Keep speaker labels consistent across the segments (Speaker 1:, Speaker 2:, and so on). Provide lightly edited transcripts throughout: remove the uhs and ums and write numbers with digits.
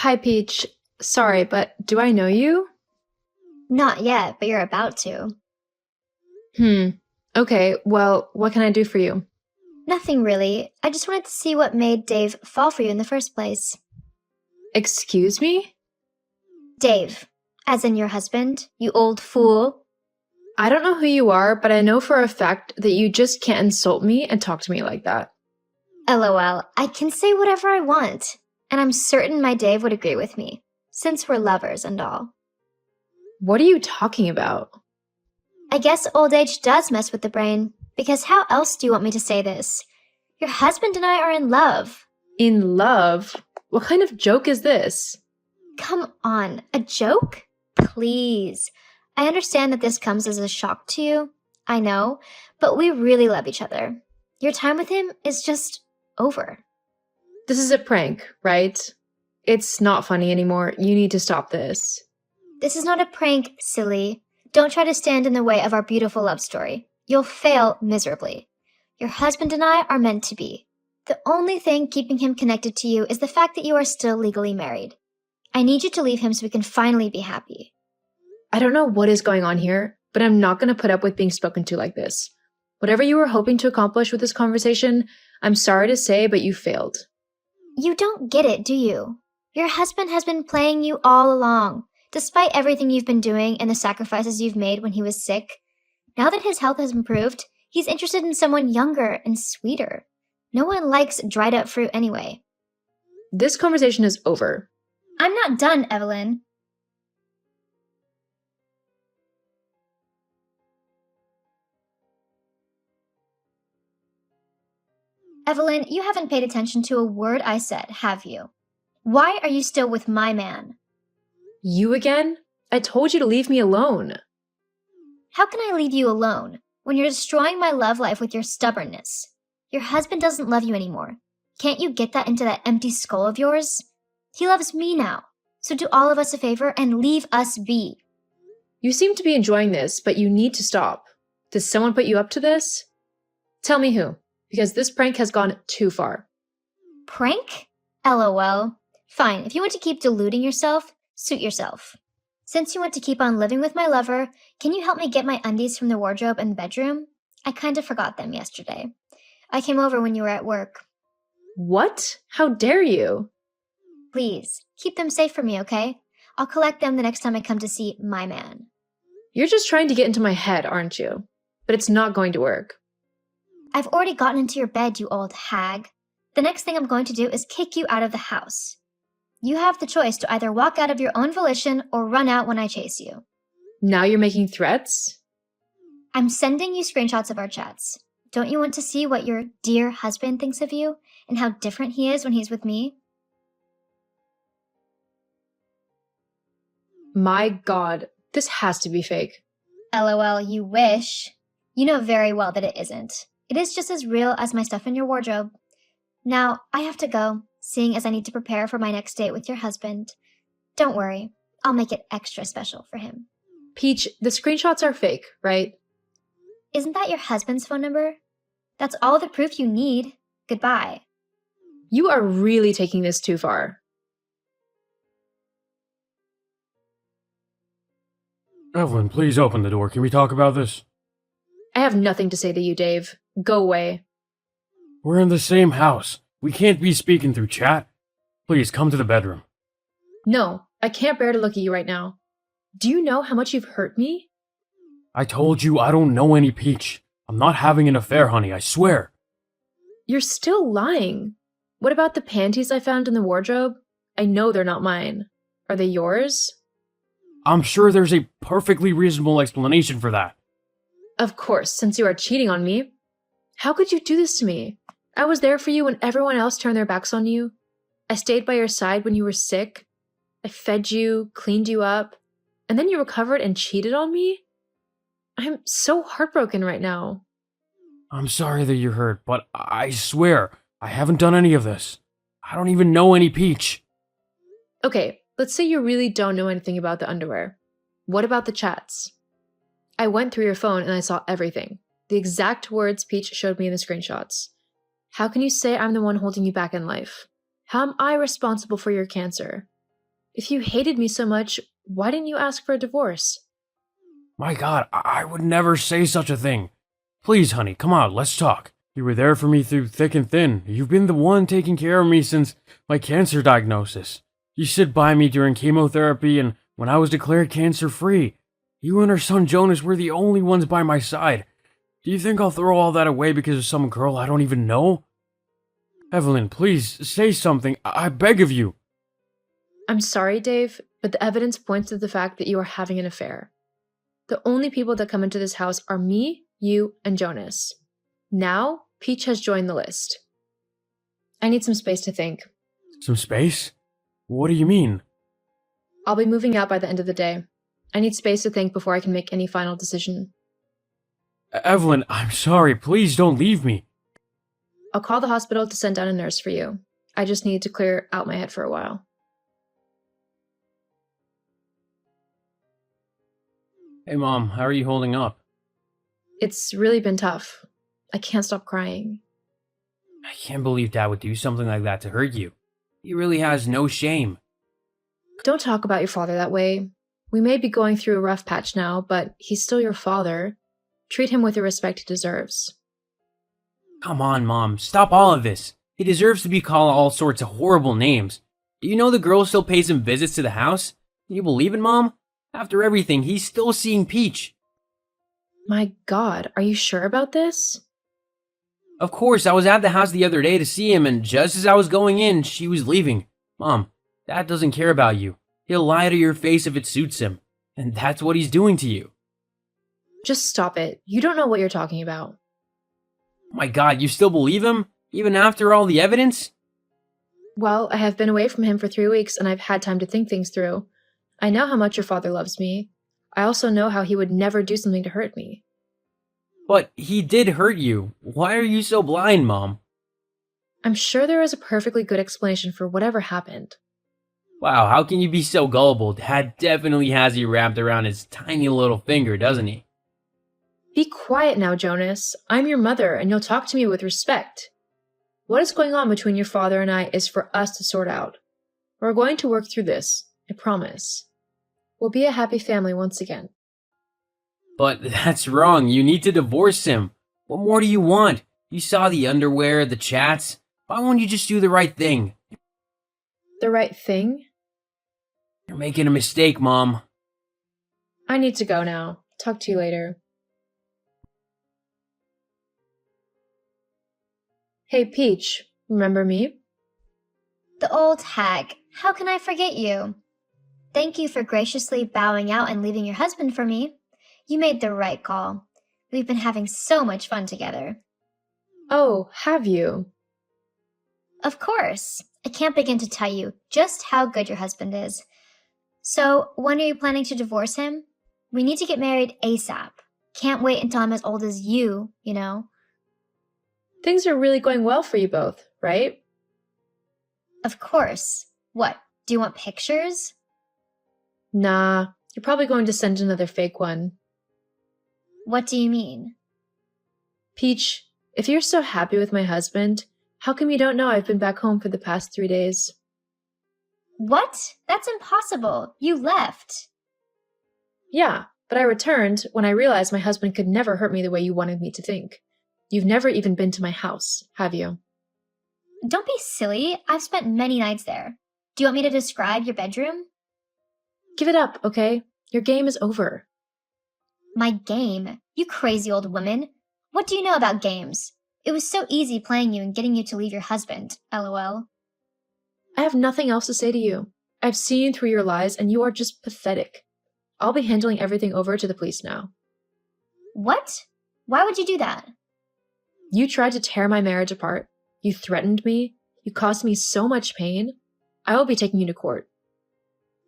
Speaker 1: Hi, Peach. Sorry, but do I know you?
Speaker 2: Not yet, but you're about to.
Speaker 1: Hmm. Okay, well, what can I do for you?
Speaker 2: Nothing really. I just wanted to see what made Dave fall for you in the first place.
Speaker 1: Excuse me?
Speaker 2: Dave, as in your husband, you old fool.
Speaker 1: I don't know who you are, but I know for a fact that you just can't insult me and talk to me like that.
Speaker 2: LOL, I can say whatever I want. And I'm certain my Dave would agree with me, since we're lovers and all.
Speaker 1: What are you talking about?
Speaker 2: I guess old age does mess with the brain, because how else do you want me to say this? Your husband and I are in love.
Speaker 1: In love? What kind of joke is this?
Speaker 2: Come on, a joke? Please. I understand that this comes as a shock to you. I know, but we really love each other. Your time with him is just over.
Speaker 1: This is a prank, right? It's not funny anymore. You need to stop this.
Speaker 2: This is not a prank, silly. Don't try to stand in the way of our beautiful love story. You'll fail miserably. Your husband and I are meant to be. The only thing keeping him connected to you is the fact that you are still legally married. I need you to leave him so we can finally be happy.
Speaker 1: I don't know what is going on here, but I'm not going to put up with being spoken to like this. Whatever you were hoping to accomplish with this conversation, I'm sorry to say, but you failed.
Speaker 2: You don't get it, do you? Your husband has been playing you all along, despite everything you've been doing and the sacrifices you've made when he was sick. Now that his health has improved, he's interested in someone younger and sweeter. No one likes dried up fruit anyway.
Speaker 1: This conversation is over.
Speaker 2: I'm not done, Evelyn. Evelyn, you haven't paid attention to a word I said, have you? Why are you still with my man?
Speaker 1: You again? I told you to leave me alone.
Speaker 2: How can I leave you alone when you're destroying my love life with your stubbornness? Your husband doesn't love you anymore. Can't you get that into that empty skull of yours? He loves me now. So do all of us a favor and leave us be.
Speaker 1: You seem to be enjoying this, but you need to stop. Did someone put you up to this? Tell me who, because this prank has gone too far.
Speaker 2: Prank? LOL. Fine, if you want to keep deluding yourself, suit yourself. Since you want to keep on living with my lover, can you help me get my undies from the wardrobe in the bedroom? I kind of forgot them yesterday. I came over when you were at work.
Speaker 1: What? How dare you?
Speaker 2: Please, keep them safe for me, okay? I'll collect them the next time I come to see my man.
Speaker 1: You're just trying to get into my head, aren't you? But it's not going to work.
Speaker 2: I've already gotten into your bed, you old hag. The next thing I'm going to do is kick you out of the house. You have the choice to either walk out of your own volition or run out when I chase you.
Speaker 1: Now you're making threats?
Speaker 2: I'm sending you screenshots of our chats. Don't you want to see what your dear husband thinks of you and how different he is when he's with me?
Speaker 1: My God, this has to be fake.
Speaker 2: LOL, you wish. You know very well that it isn't. It is just as real as my stuff in your wardrobe. Now, I have to go, seeing as I need to prepare for my next date with your husband. Don't worry, I'll make it extra special for him.
Speaker 1: Peach, the screenshots are fake, right?
Speaker 2: Isn't that your husband's phone number? That's all the proof you need. Goodbye.
Speaker 1: You are really taking this too far.
Speaker 3: Evelyn, please open the door. Can we talk about this?
Speaker 1: I have nothing to say to you, Dave. Go away.
Speaker 3: We're in the same house. We can't be speaking through chat. Please, come to the bedroom.
Speaker 1: No, I can't bear to look at you right now. Do you know how much you've hurt me?
Speaker 3: I told you I don't know any Peach. I'm not having an affair, honey, I swear.
Speaker 1: You're still lying. What about the panties I found in the wardrobe? I know they're not mine. Are they yours?
Speaker 3: I'm sure there's a perfectly reasonable explanation for that.
Speaker 1: Of course, since you are cheating on me. How could you do this to me? I was there for you when everyone else turned their backs on you. I stayed by your side when you were sick. I fed you, cleaned you up, and then you recovered and cheated on me? I'm so heartbroken right now.
Speaker 3: I'm sorry that you're hurt, but I swear, I haven't done any of this. I don't even know any Peach.
Speaker 1: Okay, let's say you really don't know anything about the underwear. What about the chats? I went through your phone and I saw everything. The exact words Peach showed me in the screenshots. How can you say I'm the one holding you back in life? How am I responsible for your cancer? If you hated me so much, why didn't you ask for a divorce?
Speaker 3: My God, I would never say such a thing. Please, honey, come on, let's talk. You were there for me through thick and thin. You've been the one taking care of me since my cancer diagnosis. You stood by me during chemotherapy and when I was declared cancer-free. You and her son Jonas were the only ones by my side. Do you think I'll throw all that away because of some girl I don't even know? Evelyn, please, say something. I beg of you.
Speaker 1: I'm sorry, Dave, but the evidence points to the fact that you are having an affair. The only people that come into this house are me, you, and Jonas. Now, Peach has joined the list. I need some space to think.
Speaker 3: Some space? What do you mean?
Speaker 1: I'll be moving out by the end of the day. I need space to think before I can make any final decision.
Speaker 3: Evelyn, I'm sorry. Please don't leave me.
Speaker 1: I'll call the hospital to send down a nurse for you. I just need to clear out my head for a while.
Speaker 3: Hey, Mom, how are you holding up?
Speaker 1: It's really been tough. I can't stop crying.
Speaker 3: I can't believe Dad would do something like that to hurt you. He really has no shame.
Speaker 1: Don't talk about your father that way. We may be going through a rough patch now, but he's still your father. Treat him with the respect he deserves.
Speaker 3: Come on, Mom, stop all of this. He deserves to be called all sorts of horrible names. Do you know the girl still pays him visits to the house? Can you believe it, Mom? After everything, he's still seeing Peach.
Speaker 1: My God, are you sure about this?
Speaker 3: Of course, I was at the house the other day to see him, and just as I was going in, she was leaving. Mom, Dad doesn't care about you. He'll lie to your face if it suits him. And that's what he's doing to you.
Speaker 1: Just stop it. You don't know what you're talking about.
Speaker 3: My God, you still believe him? Even after all the evidence?
Speaker 1: Well, I have been away from him for 3 weeks, and I've had time to think things through. I know how much your father loves me. I also know how he would never do something to hurt me.
Speaker 3: But he did hurt you. Why are you so blind, Mom?
Speaker 1: I'm sure there is a perfectly good explanation for whatever happened.
Speaker 3: Wow, how can you be so gullible? Dad definitely has you wrapped around his tiny little finger, doesn't he?
Speaker 1: Be quiet now, Jonas. I'm your mother, and you'll talk to me with respect. What is going on between your father and I is for us to sort out. We're going to work through this, I promise. We'll be a happy family once again.
Speaker 3: But that's wrong. You need to divorce him. What more do you want? You saw the underwear, the chats. Why won't you just do the right thing?
Speaker 1: The right thing?
Speaker 3: You're making a mistake, Mom.
Speaker 1: I need to go now. Talk to you later. Hey, Peach, remember me?
Speaker 2: The old hag. How can I forget you? Thank you for graciously bowing out and leaving your husband for me. You made the right call. We've been having so much fun together.
Speaker 1: Oh, have you?
Speaker 2: Of course. I can't begin to tell you just how good your husband is. So, when are you planning to divorce him? We need to get married ASAP. Can't wait until I'm as old as you know.
Speaker 1: Things are really going well for you both, right?
Speaker 2: Of course. What, do you want pictures?
Speaker 1: Nah, you're probably going to send another fake one.
Speaker 2: What do you mean?
Speaker 1: Peach, if you're so happy with my husband, how come you don't know I've been back home for the past 3 days?
Speaker 2: What? That's impossible. You left.
Speaker 1: Yeah, but I returned when I realized my husband could never hurt me the way you wanted me to think. You've never even been to my house, have you?
Speaker 2: Don't be silly. I've spent many nights there. Do you want me to describe your bedroom?
Speaker 1: Give it up, okay? Your game is over.
Speaker 2: My game? You crazy old woman. What do you know about games? It was so easy playing you and getting you to leave your husband, LOL.
Speaker 1: I have nothing else to say to you. I've seen through your lies and you are just pathetic. I'll be handling everything over to the police now.
Speaker 2: What? Why would you do that?
Speaker 1: You tried to tear my marriage apart. You threatened me. You caused me so much pain. I will be taking you to court.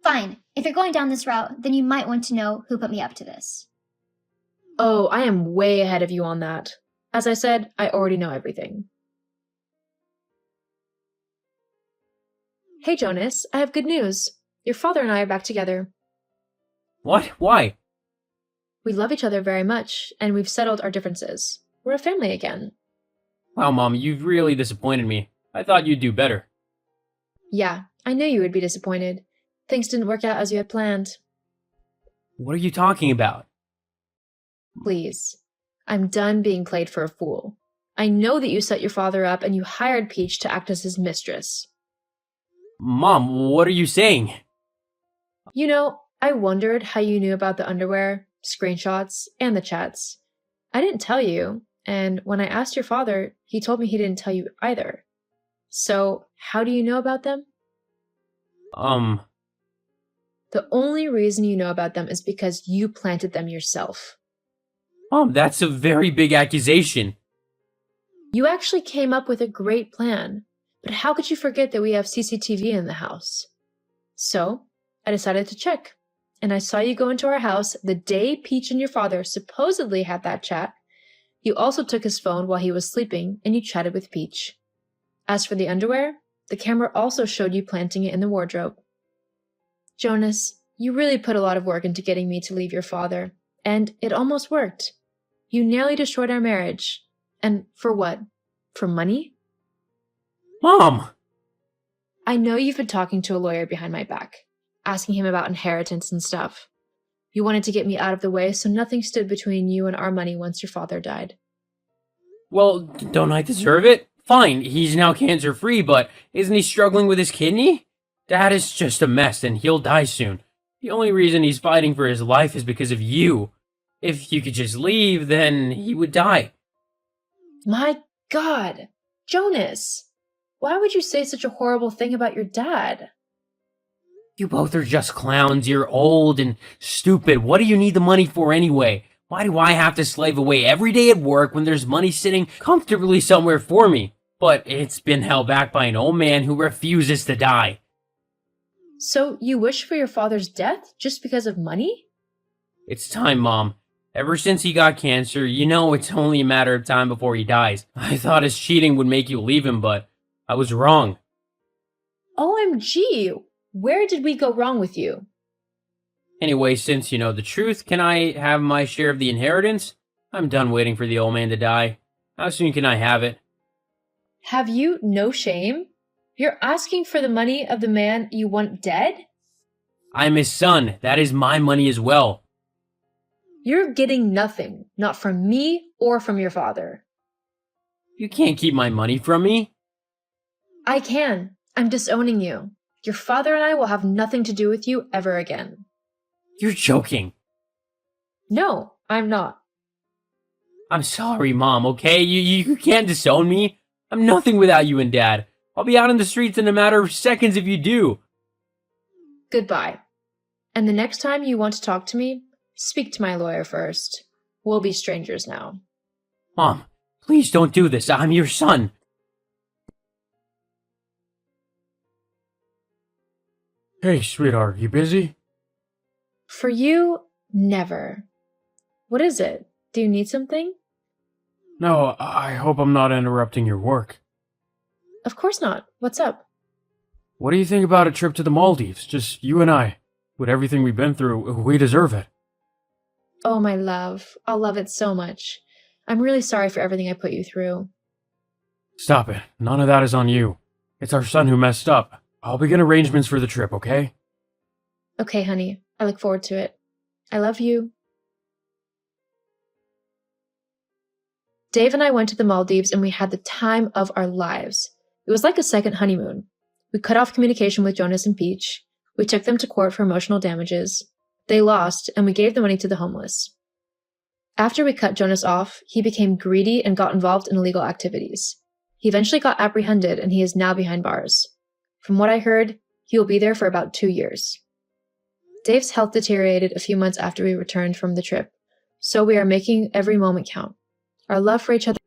Speaker 2: Fine. If you're going down this route, then you might want to know who put me up to this.
Speaker 1: Oh, I am way ahead of you on that. As I said, I already know everything. Hey, Jonas, I have good news. Your father and I are back together.
Speaker 3: What? Why?
Speaker 1: We love each other very much, and we've settled our differences. We're a family again.
Speaker 3: Wow, Mom, you've really disappointed me. I thought you'd do better.
Speaker 1: Yeah, I knew you would be disappointed. things didn't work out as you had planned.
Speaker 3: What are you talking about?
Speaker 1: Please. I'm done being played for a fool. I know that you set your father up and you hired Peach to act as his mistress.
Speaker 3: Mom, what are you saying?
Speaker 1: You know, I wondered how you knew about the underwear, screenshots, and the chats. I didn't tell you, and when I asked your father, he told me he didn't tell you either. So, how do you know about them? The only reason you know about them is because you planted them yourself.
Speaker 3: Mom, that's a very big accusation.
Speaker 1: You actually came up with a great plan, but how could you forget that we have CCTV in the house? So, I decided to check, and I saw you go into our house the day Peach and your father supposedly had that chat. You also took his phone while he was sleeping, and you chatted with Peach. As for the underwear, the camera also showed you planting it in the wardrobe. Jonas, you really put a lot of work into getting me to leave your father, and it almost worked. You nearly destroyed our marriage. And for what? For money?
Speaker 3: Mom!
Speaker 1: I know you've been talking to a lawyer behind my back, asking him about inheritance and stuff. You wanted to get me out of the way so nothing stood between you and our money once your father died.
Speaker 3: Well, don't I deserve it? Fine, he's now cancer-free, but isn't he struggling with his kidney? Dad is just a mess and he'll die soon. The only reason he's fighting for his life is because of you. If you could just leave, then he would die.
Speaker 1: My God! Jonas! Why would you say such a horrible thing about your dad?
Speaker 3: You both are just clowns. You're old and stupid. What do you need the money for anyway? Why do I have to slave away every day at work when there's money sitting comfortably somewhere for me? But it's been held back by an old man who refuses to die.
Speaker 1: So you wish for your father's death just because of money?
Speaker 3: It's time, Mom. Ever since he got cancer, you know it's only a matter of time before he dies. I thought his cheating would make you leave him, but I was wrong.
Speaker 1: OMG! Where did we go wrong with you?
Speaker 3: Anyway, since you know the truth, can I have my share of the inheritance? I'm done waiting for the old man to die. How soon can I have it?
Speaker 1: Have you no shame? You're asking for the money of the man you want dead?
Speaker 3: I'm his son. That is my money as well.
Speaker 1: You're getting nothing, not from me or from your father.
Speaker 3: You can't keep my money from me.
Speaker 1: I can. I'm disowning you. Your father and I will have nothing to do with you ever again.
Speaker 3: You're joking.
Speaker 1: No, I'm not.
Speaker 3: I'm sorry, Mom, okay? You can't disown me. I'm nothing without you and Dad. I'll be out in the streets in a matter of seconds if you do.
Speaker 1: Goodbye. And the next time you want to talk to me, speak to my lawyer first. We'll be strangers now.
Speaker 3: Mom, please don't do this. I'm your son. Hey, sweetheart, you busy?
Speaker 1: For you, never. What is it? Do you need something?
Speaker 3: No, I hope I'm not interrupting your work.
Speaker 1: Of course not. What's up?
Speaker 3: What do you think about a trip to the Maldives? Just you and I. With everything we've been through, we deserve it.
Speaker 1: Oh, my love. I'll love it so much. I'm really sorry for everything I put you through.
Speaker 3: Stop it. None of that is on you. It's our son who messed up. I'll begin arrangements for the trip, okay?
Speaker 1: Okay, honey. I look forward to it. I love you. Dave and I went to the Maldives and we had the time of our lives. It was like a second honeymoon. We cut off communication with Jonas and Peach. We took them to court for emotional damages. They lost, and we gave the money to the homeless. After we cut Jonas off, he became greedy and got involved in illegal activities. He eventually got apprehended, and he is now behind bars. From what I heard, he will be there for about 2 years. Dave's health deteriorated a few months after we returned from the trip, so we are making every moment count. Our love for each other